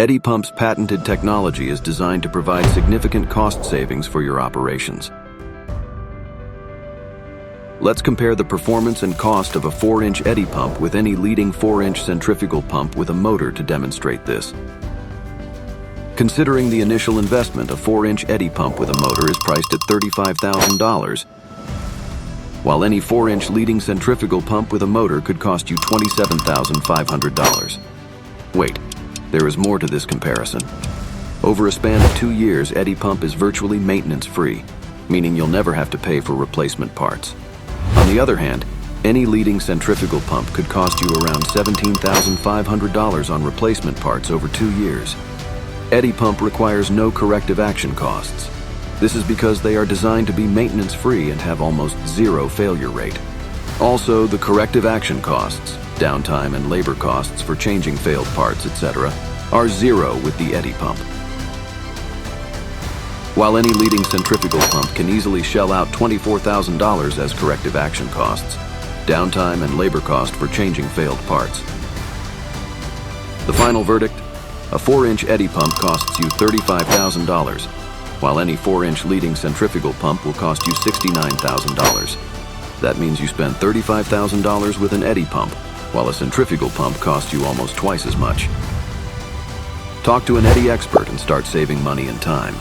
EDDY Pump's patented technology is designed to provide significant cost savings for your operations. Let's compare the performance and cost of a 4-inch EDDY pump with any leading 4-inch centrifugal pump with a motor to demonstrate this. Considering the initial investment, a 4-inch EDDY pump with a motor is priced at $35,000, while any 4-inch leading centrifugal pump with a motor could cost you $27,500. Wait, there is more to this comparison. Over a span of 2 years, EDDY Pump is virtually maintenance-free, meaning you'll never have to pay for replacement parts. On the other hand, any leading centrifugal pump could cost you around $17,500 on replacement parts over 2 years. EDDY Pump requires no corrective action costs. This is because they are designed to be maintenance-free and have almost zero failure rate. Also, the corrective action costs, downtime and labor costs for changing failed parts, etc., are zero with the EDDY Pump. While any leading centrifugal pump can easily shell out $24,000 as corrective action costs, downtime and labor cost for changing failed parts. The final verdict: a 4-inch EDDY Pump costs you $35,000, while any 4-inch leading centrifugal pump will cost you $69,000. That means you spend $35,000 with an EDDY Pump, while a centrifugal pump costs you almost twice as much. Talk to an EDDY expert and start saving money and time.